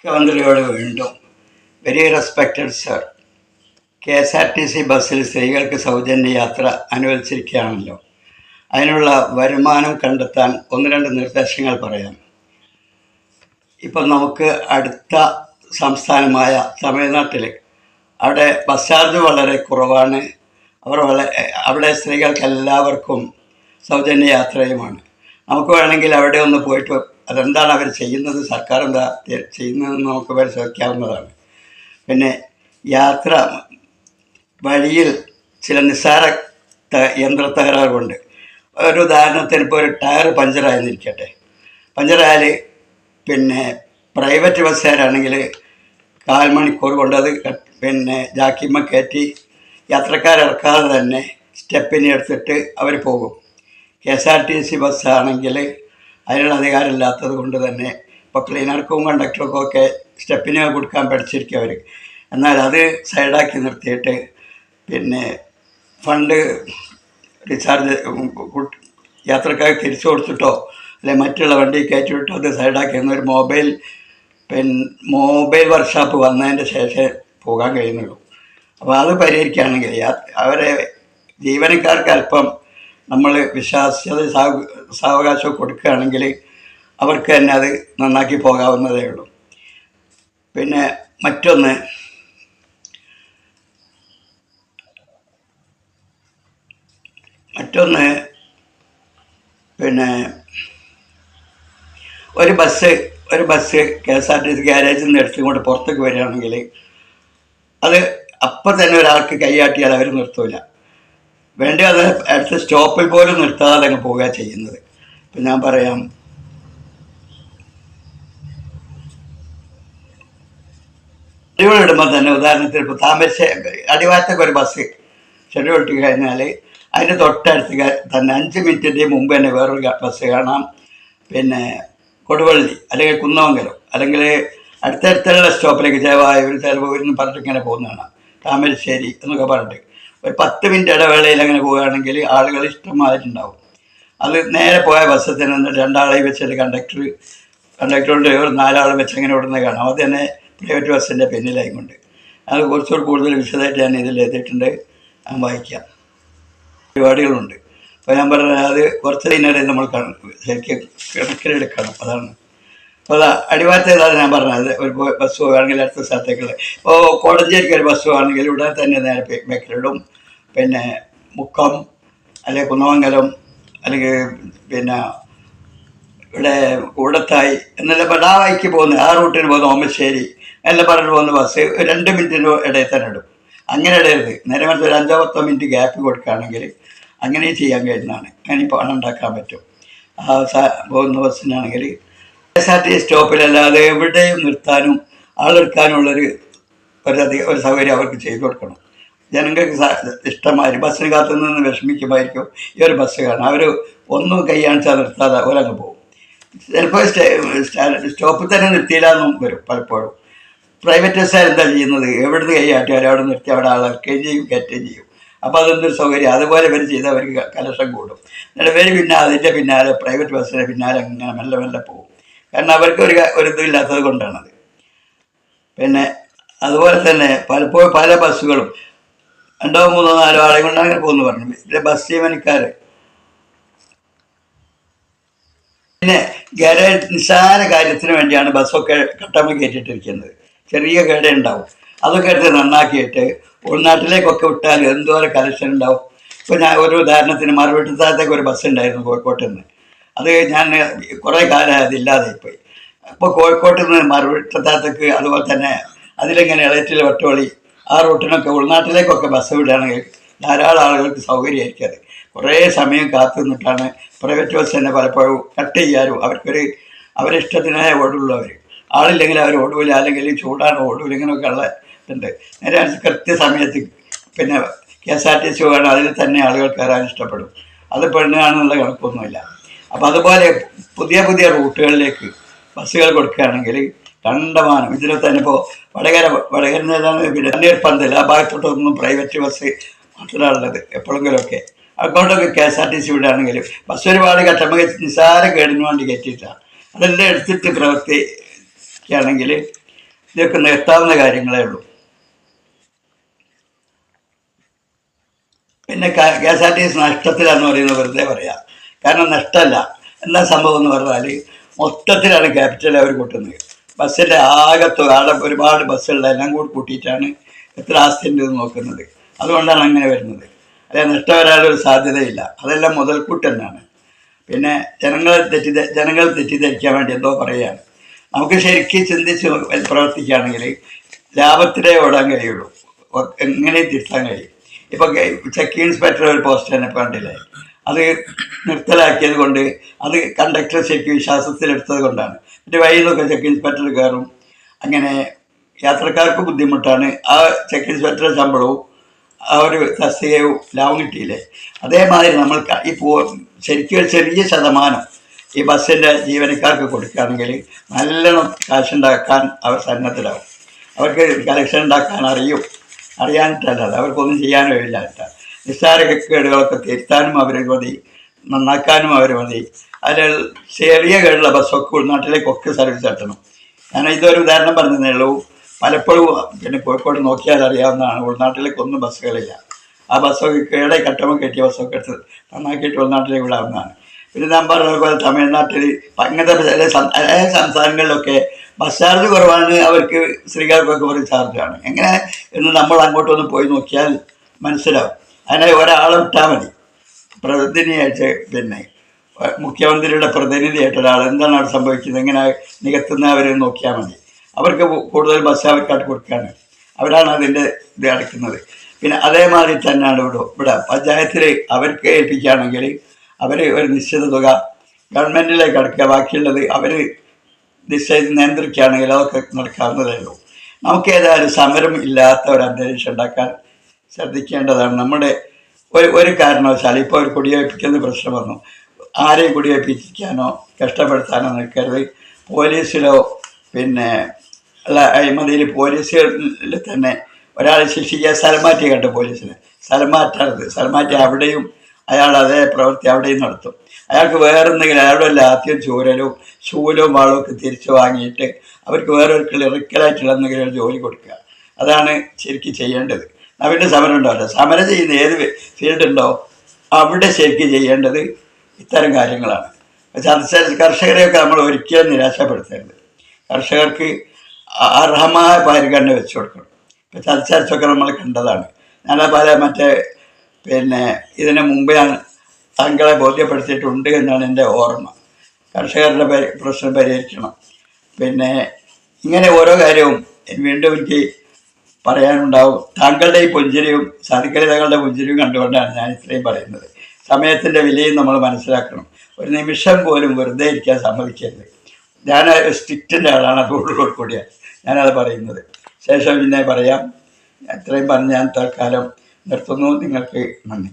മുഖ്യമന്ത്രിയോട് വീണ്ടും very respected sir, KSRTC ബസ്സിൽ സ്ത്രീകൾക്ക് സൗജന്യ യാത്ര അനുവദിച്ചിരിക്കുകയാണല്ലോ. അതിനുള്ള വരുമാനം കണ്ടെത്താൻ ഒന്ന് രണ്ട് നിർദ്ദേശങ്ങൾ പറയാം. ഇപ്പം നമുക്ക് അടുത്ത സംസ്ഥാനമായ തമിഴ്നാട്ടിൽ അവിടെ ബസ് ചാർജ് വളരെ കുറവാണ്. അവിടെ സ്ത്രീകൾക്ക് എല്ലാവർക്കും സൗജന്യ യാത്രയുമാണ്. നമുക്ക് വേണമെങ്കിൽ അവിടെ ഒന്ന് പോയിട്ട് അതെന്താണ് അവർ ചെയ്യുന്നത്, സർക്കാർ എന്താ ചെയ്യുന്നതെന്ന് നമുക്ക് പരിശോധിക്കാവുന്നതാണ്. പിന്നെ യാത്ര വഴിയിൽ ചില നിസ്സാര യന്ത്രത്തകരാറ് കൊണ്ട്, ഒരു ഉദാഹരണത്തിന് ഇപ്പോൾ ഒരു ടയർ പഞ്ചറായെന്നിരിക്കട്ടെ, പഞ്ചറായാൽ പിന്നെ പ്രൈവറ്റ് ബസ്സുകാരാണെങ്കിൽ 1/4 മണിക്കൂർ കൊണ്ട് അത് ജാക്കിമ്മ കയറ്റി യാത്രക്കാരിറക്കാതെ തന്നെ സ്റ്റെപ്പിനെ എടുത്തിട്ട് അവർ പോകും. KSRTC ബസ്സാണെങ്കിൽ അതിനുള്ള അധികാരമില്ലാത്തത് കൊണ്ട് തന്നെ ഇപ്പോൾ ക്ലീനർക്കും കണ്ടക്ടർക്കും ഒക്കെ സ്റ്റെപ്പിന് കൊടുക്കാൻ പഠിച്ചിരിക്കും അവർ. എന്നാൽ അത് സൈഡാക്കി നിർത്തിയിട്ട് ഫണ്ട് റീചാർജ് യാത്രക്കാർക്ക് തിരിച്ചു കൊടുത്തിട്ടോ അല്ലെങ്കിൽ മറ്റുള്ള വണ്ടി കയറ്റി വിട്ടോ അത് സൈഡാക്കി എന്നൊരു മൊബൈൽ വർക്ക്ഷോപ്പ് വന്നതിൻ്റെ ശേഷം പോകാൻ കഴിയുന്നുള്ളൂ. അപ്പോൾ അത് പരിഹരിക്കുകയാണെങ്കിൽ അവരെ ജീവനക്കാർക്ക് അല്പം നമ്മൾ വിശ്വാസ്യത സാവകാശം കൊടുക്കുകയാണെങ്കിൽ അവർക്ക് തന്നെ അത് നന്നാക്കി പോകാവുന്നതേ ഉള്ളൂ. പിന്നെ മറ്റൊന്ന്, ഒരു ബസ് KSRTC ഗ്യാരേജിൽ നിന്ന് എടുത്തുകൊണ്ട് പുറത്തേക്ക് വരികയാണെങ്കിൽ അത് അപ്പം തന്നെ ഒരാൾക്ക് കൈയാട്ടിയാൽ അവർ നിർത്തൂല. വേണ്ടി അത് അടുത്ത സ്റ്റോപ്പിൽ പോലും നിർത്താതെ അങ്ങ് പോവുക ചെയ്യുന്നത്. ഇപ്പം ഞാൻ പറയാം, ഷെഡ്യൂൾ ഇടുമ്പോൾ തന്നെ ഉദാഹരണത്തിന് ഇപ്പോൾ താമരശ്ശേരി അടിവാരത്തൊക്കെ ഒരു ബസ് ഷെഡ്യൂൾ ഇട്ട് കഴിഞ്ഞാൽ അതിൻ്റെ തൊട്ടടുത്ത് തന്നെ 5 മിനിറ്റിൻ്റെ മുമ്പ് തന്നെ വേറൊരു ബസ് കാണാം. കൊടുവള്ളി അല്ലെങ്കിൽ കുന്നമംഗലം അല്ലെങ്കിൽ അടുത്തടുത്തുള്ള സ്റ്റോപ്പിലേക്ക് ജയവായൂർ ചെലവൂരിന്ന് പറഞ്ഞിട്ട് ഇങ്ങനെ പോകുന്നതാണ്. താമരശ്ശേരി എന്നൊക്കെ പറഞ്ഞിട്ട് ഒരു 10 മിനിറ്റ് ഇടവേളയിൽ അങ്ങനെ പോവുകയാണെങ്കിൽ ആളുകൾ ഇഷ്ടമായിട്ടുണ്ടാവും. അത് നേരെ പോയ ബസ്സിൽ തന്നെ 2 ആളെ വെച്ചിട്ട് കണ്ടക്ടറുടെ 4 ആൾ വെച്ച് അങ്ങനെ ഓടുന്നത് കാണാം. അത് തന്നെ പ്രൈവറ്റ് ബസ്സിൻ്റെ പിന്നിലായിക്കൊണ്ട് അത് കുറച്ചുകൂടി കൂടുതൽ വിശദമായിട്ട് ഞാൻ ഇതിൽ എഴുതിയിട്ടുണ്ട്, വായിക്കാം. പരിപാടികളുണ്ട്. അപ്പോൾ ഞാൻ പറഞ്ഞത് അത് കുറച്ച് ദിനം നമ്മൾ ശരിക്കും കണക്കിലെടുക്കണം. അതാണ് അപ്പോൾ അടിവാരത്തേതാണ് ഞാൻ പറഞ്ഞത്. ഒരു ബസ് പോവുകയാണെങ്കിൽ അടുത്ത സ്ഥലത്തേക്കുള്ള ഇപ്പോൾ കോടഞ്ചേരിക്ക് ഒരു ബസ് പോവുകയാണെങ്കിൽ ഉടനെ തന്നെ നേരെ ബേക്കലിടും. മുക്കം അല്ലെങ്കിൽ കുന്നമംഗലം അല്ലെങ്കിൽ ഇവിടെ കൂടത്തായി എന്നെല്ലാം പറഞ്ഞാൽ ആ വഴിക്ക് പോകുന്നത്, ആ റൂട്ടിന് പോകുന്ന ഓമശ്ശേരി എല്ലാം പറഞ്ഞിട്ട് പോകുന്ന ബസ് 2 മിനിറ്റിൻ്റെ ഇടയിൽ തന്നെ ഇടും. അങ്ങനെ ഇടരുത്. നേരെ മറിച്ച് ഒരു 5-10 മിനിറ്റ് ഗ്യാപ്പ് കൊടുക്കുകയാണെങ്കിൽ അങ്ങനെ ചെയ്യാൻ കഴിയുന്നതാണ്. അങ്ങനെ പണം ഉണ്ടാക്കാൻ പറ്റും. പോകുന്ന ബസ്സിനാണെങ്കിൽ KSRTC സ്റ്റോപ്പിലല്ലാതെ എവിടെയും നിർത്താനും ആളെടുക്കാനുള്ളൊരു സൗകര്യം അവർക്ക് ചെയ്തു കൊടുക്കണം. ജനങ്ങൾക്ക് ഇഷ്ടമായി ബസ്സിന് കാത്തു നിന്ന് വിഷമിക്കുമായിരിക്കും ഈ ഒരു ബസ് കാണാം. അവർ ഒന്നും കൈയാണിച്ചാൽ നിർത്താതെ അവരങ്ങ് പോകും. ചിലപ്പോൾ സ്റ്റോപ്പിൽ തന്നെ നിർത്തിയില്ലാന്നും വരും പലപ്പോഴും. പ്രൈവറ്റ് ബസ്സുകാർ എന്താ ചെയ്യുന്നത്, എവിടുന്ന് കൈയാട്ടിയാലും അവിടെ നിർത്തി അവിടെ ആളിറക്കുകയും ചെയ്യും, കയറ്റുകയും ചെയ്യും. അപ്പോൾ അതൊന്നൊരു സൗകര്യം. അതുപോലെ ഇവർ ചെയ്ത് അവർക്ക് കലക്ഷൻ കൂടും. എന്നിട്ട് അതിൻ്റെ പിന്നാലെ പ്രൈവറ്റ് ബസ്സിൻ്റെ പിന്നാലെ അങ്ങനെ മെല്ലെ മെല്ലെ പോകും. കാരണം അവർക്ക് ഒരു ഇതില്ലാത്തത് കൊണ്ടാണത്. അതുപോലെ തന്നെ പലപ്പോഴും പല ബസ്സുകളും 2, 3, 4 ആളെ കൊണ്ട് അങ്ങനെ പോകുന്നു പറഞ്ഞു. ബസ് ജീവനക്കാർ ഗാരേജ് നിസ്സാര കാര്യത്തിന് വേണ്ടിയാണ് ബസ്സൊക്കെ കട്ടമ്മ കയറ്റിയിട്ടിരിക്കുന്നത്. ചെറിയ കേടേ ഉണ്ടാവും. അതൊക്കെ എടുത്ത് നന്നാക്കിയിട്ട് ഉൾനാട്ടിലേക്കൊക്കെ വിട്ടാൽ എന്തോരം കലക്ഷൻ ഉണ്ടാവും. ഇപ്പോൾ ഞാൻ ഒരു ഉദാഹരണത്തിന് മറുവീട്ടത്താഴത്തേക്ക് ഒരു ബസ് ഉണ്ടായിരുന്നു കോഴിക്കോട്ട് നിന്ന്. അത് ഞാൻ കുറേ കാലം അതില്ലാതെപ്പോയി. അപ്പോൾ കോഴിക്കോട്ട് നിന്ന് മറുവീട്ടത്താഴത്തേക്ക് അതുപോലെ തന്നെ അതിലിങ്ങനെ ഇളയറ്റിൽ വട്ടോളി ആ റൂട്ടിനൊക്കെ ഉൾനാട്ടിലേക്കൊക്കെ ബസ് വിടുകയാണെങ്കിൽ ധാരാളം ആളുകൾക്ക് സൗകര്യമായിരിക്കും. അത് കുറേ സമയം കാത്തു നിന്നിട്ടാണ് പ്രൈവറ്റ് ബസ് തന്നെ പലപ്പോഴും കട്ട് ചെയ്യാനും അവരിഷ്ടത്തിനായ ഓടുള്ളൂ. ആളില്ലെങ്കിൽ അവർ ഓടൂല, അല്ലെങ്കിൽ ചൂടാണ് ഓടൂല, ഇങ്ങനെയൊക്കെ ഉള്ള ഉണ്ട്. നേരെ കൃത്യസമയത്ത് KSRTC വേണം, അതിൽ തന്നെ ആളുകൾ കയറാൻ ഇഷ്ടപ്പെടും. അത് പെണ്ണാണെന്നുള്ള കണക്കൊന്നുമില്ല. അപ്പോൾ അതുപോലെ പുതിയ പുതിയ റൂട്ടുകളിലേക്ക് ബസ്സുകൾ കൊടുക്കുകയാണെങ്കിൽ കണ്ടമാനം ഇതിൽ തന്നെ ഇപ്പോൾ വടകര തണ്ണീർപ്പന്തൽ ആ ഭാഗത്തോട്ടൊന്നും പ്രൈവറ്റ് ബസ് മാത്രമാണുള്ളത്. എപ്പോഴെങ്കിലുമൊക്കെ അങ്ങോട്ടൊക്കെ KSRTC വിടുകയാണെങ്കിൽ ബസ് ഒരുപാട് നിസ്സാര കേടിന് വേണ്ടി കയറ്റിയിട്ടാണ്. അതെല്ലാം എടുത്തിട്ട് പ്രവർത്തിക്കുകയാണെങ്കിൽ ഇതൊക്കെ നിർത്താവുന്ന കാര്യങ്ങളേ ഉള്ളൂ. പിന്നെ K S R T C നഷ്ടത്തിലാന്ന് പറയുന്നത് വെറുതെ പറയാം. കാരണം നഷ്ടമല്ല. എന്താ സംഭവം എന്ന് പറഞ്ഞാൽ മൊത്തത്തിലാണ് ക്യാപിറ്റൽ അവർ കൂട്ടുന്നത്. ബസ്സിൻ്റെ ആകെ ഒരുപാട് ബസ്സുള്ള എല്ലാം കൂടി കൂട്ടിയിട്ടാണ് എത്ര ആസ്തി ഉണ്ടെന്ന് നോക്കുന്നത്. അതുകൊണ്ടാണ് അങ്ങനെ വരുന്നത്. അല്ലെ നഷ്ടം വരാനൊരു സാധ്യതയില്ല. അതെല്ലാം മുതൽക്കൂട്ട് തന്നെയാണ്. പിന്നെ ജനങ്ങൾ തെറ്റിദ്ധരിക്കാൻ വേണ്ടി എന്തോ പറയുകയാണ്. നമുക്ക് ശരിക്കും ചിന്തിച്ച് പ്രവർത്തിക്കുകയാണെങ്കിൽ ലാഭത്തിലേ ഓടാൻ കഴിയുള്ളൂ. എങ്ങനെ തിരുത്താൻ കഴിയും. ഇപ്പോൾ ചെക്ക് ഇൻസ്പെക്ടർ ഒരു പോസ്റ്റ് തന്നെ കണ്ടില്ലേ, അത് നിർത്തലാക്കിയത് കൊണ്ട് അത് കണ്ടക്ടർ ശരിക്കും വിശ്വാസത്തിലെടുത്തത് കൊണ്ടാണ്. എന്നിട്ട് വഴിയിൽ നിന്നൊക്കെ ചെക്ക് ഇൻസ്പെക്ടർ കയറും. അങ്ങനെ യാത്രക്കാർക്ക് ബുദ്ധിമുട്ടാണ്. ആ ചെക്ക് ഇൻസ്പെക്ടർ ശമ്പളവും ആ ഒരു തസ്തികയും ലാഭം കിട്ടിയില്ലേ. അതേമാതിരി നമ്മൾ ഈ ശരിക്കും ഒരു ചെറിയ ശതമാനം ഈ ബസ്സിൻ്റെ ജീവനക്കാർക്ക് കൊടുക്കുകയാണെങ്കിൽ നല്ലോണം കാശുണ്ടാക്കാൻ അവർ സന്നദ്ധരാകും. അവർക്ക് കളക്ഷൻ ഉണ്ടാക്കാൻ അറിയാനിട്ടല്ല, അവർക്കൊന്നും ചെയ്യാനും കഴിയില്ല. നിസ്സാര കേടുകളൊക്കെ തിരുത്താനും അവർ മതി, നന്നാക്കാനും അവർ മതി. അതിൽ ചെറിയ കേടുള്ള ബസ്സൊക്കെ ഉൾനാട്ടിലേക്കൊക്കെ സർവീസ് നടത്തണം. ഞാൻ ഇതൊരു ഉദാഹരണം പറഞ്ഞതേ ഉള്ളൂ. പലപ്പോഴും പിന്നെ കോഴിക്കോട് നോക്കിയാൽ അറിയാവുന്നതാണ്, ഉൾനാട്ടിലേക്കൊന്നും ബസ്സുകളില്ല. ആ ബസ്സൊക്കെ കട്ടമ കയറ്റിയ ബസ്സൊക്കെ എടുത്ത് നന്നാക്കിയിട്ട് ഉൾനാട്ടിലേക്ക് വിടാവുന്നതാണ്. പിന്നെ ഞാൻ പറഞ്ഞതുപോലെ തമിഴ്നാട്ടിൽ അങ്ങനത്തെ ചില സംസ്ഥാനങ്ങളിലൊക്കെ ബസ് ചാർജ് കുറവാണ്, അവർക്ക് സ്ത്രീകൾക്കൊക്കെ ഒരു ചാർജാണ്. എങ്ങനെ എന്ന് നമ്മൾ അങ്ങോട്ടൊന്ന് പോയി നോക്കിയാൽ മനസ്സിലാവും. അതിനെ ഒരാളെ വിട്ടാൽ മതി, പ്രതിനിധിയായിട്ട്. പിന്നെ മുഖ്യമന്ത്രിയുടെ പ്രതിനിധിയായിട്ട് ഒരാൾ എന്താണ് അവിടെ സംഭവിക്കുന്നത്, എങ്ങനെ നികത്തുന്നവർ നോക്കിയാൽ മതി. അവർക്ക് കൂടുതൽ ബസ് അവർക്കായിട്ട് കൊടുക്കുകയാണ്, അവരാണ് അതിൻ്റെ ഇത് അടയ്ക്കുന്നത്. പിന്നെ അതേമാതിരി തന്നെയാണ് ഇവിടെ പഞ്ചായത്തിൽ അവർക്ക് ഏൽപ്പിക്കുകയാണെങ്കിൽ അവർ ഒരു നിശ്ചിത തുക ഗവൺമെൻറ്റിലേക്ക് അടയ്ക്കുക, ബാക്കിയുള്ളത് അവർ നിയന്ത്രിക്കുകയാണെങ്കിൽ അതൊക്കെ നടക്കാവുന്നതേ ഉള്ളൂ. നമുക്ക് ഏതായാലും സമരം ഇല്ലാത്ത ഒരു അന്തരീക്ഷം ഉണ്ടാക്കാൻ ശ്രദ്ധിക്കേണ്ടതാണ്. നമ്മുടെ ഒരു കാരണവശാലും ഇപ്പോൾ ഒരു കുടിയേൽപ്പിക്കുന്ന പ്രശ്നം വന്നു, ആരെയും കുടിയേൽപ്പിക്കാനോ കഷ്ടപ്പെടുത്താനോ നിൽക്കരുത്. പോലീസിലോ പിന്നെ അല്ല അഴിമതിയിൽ പോലീസിൽ തന്നെ ഒരാളെ ശിക്ഷിക്കുക, സ്ഥലം മാറ്റി കണ്ട് പോലീസിന് സ്ഥലം മാറ്റരുത്. സ്ഥലം മാറ്റി അവിടെയും അയാൾ അതേ പ്രവൃത്തി അവിടെയും നടത്തും. അയാൾക്ക് വേറെന്തെങ്കിലും അയാളുടെ ആദ്യം ശൂലവും വാളും ഒക്കെ തിരിച്ചു വാങ്ങിയിട്ട് അവർക്ക് വേറൊരു ഇറക്കലായിട്ടുള്ള എന്തെങ്കിലും ഒരു ജോലി കൊടുക്കുക. അതാണ് ശരിക്കും ചെയ്യേണ്ടത്. അവിടെ സമരം ഉണ്ടാവില്ല. സമരം ചെയ്യുന്ന ഏത് ഫീൽഡ് ഉണ്ടോ അവിടെ ശരിക്കും ചെയ്യേണ്ടത് ഇത്തരം കാര്യങ്ങളാണ്. കർഷകരെയൊക്കെ നമ്മൾ ഒരിക്കലും നിരാശപ്പെടുത്തരുത്. കർഷകർക്ക് അർഹമായ പരിഗണന വെച്ചു കൊടുക്കണം. ഇപ്പം ചർച്ചയൊക്കെ നമ്മൾ കണ്ടതാണ്. ഞാൻ പിന്നെ ഇതിന് മുമ്പേ താങ്കളെ ബോധ്യപ്പെടുത്തിയിട്ടുണ്ട് എന്നാണ് എൻ്റെ ഓർമ്മ. കർഷകരുടെ പ്രശ്നം പരിഹരിക്കണം. പിന്നെ ഇങ്ങനെ ഓരോ കാര്യവും വീണ്ടും എനിക്ക് പറയാനുണ്ടാവും. താങ്കളുടെ ഈ പുഞ്ചിരിയും സാധിക്കലി തങ്ങളുടെ പുഞ്ചിരിയും കണ്ടുകൊണ്ടാണ് ഞാൻ ഇത്രയും പറയുന്നത്. സമയത്തിൻ്റെ വിലയും നമ്മൾ മനസ്സിലാക്കണം. ഒരു നിമിഷം പോലും വെറുതെ ഇരിക്കാൻ സമ്മതിക്കരുത്. ഞാൻ സ്ട്രിക്റ്റിൻ്റെ ആളാണ്, അതോടുകൂടി കൂടിയാണ് ഞാനത് പറയുന്നത്. ശേഷം പിന്നെ പറയാം. ഇത്രയും പറഞ്ഞ് ഞാൻ തൽക്കാലം നിർത്തുന്നു. നിങ്ങൾക്ക് നന്ദി.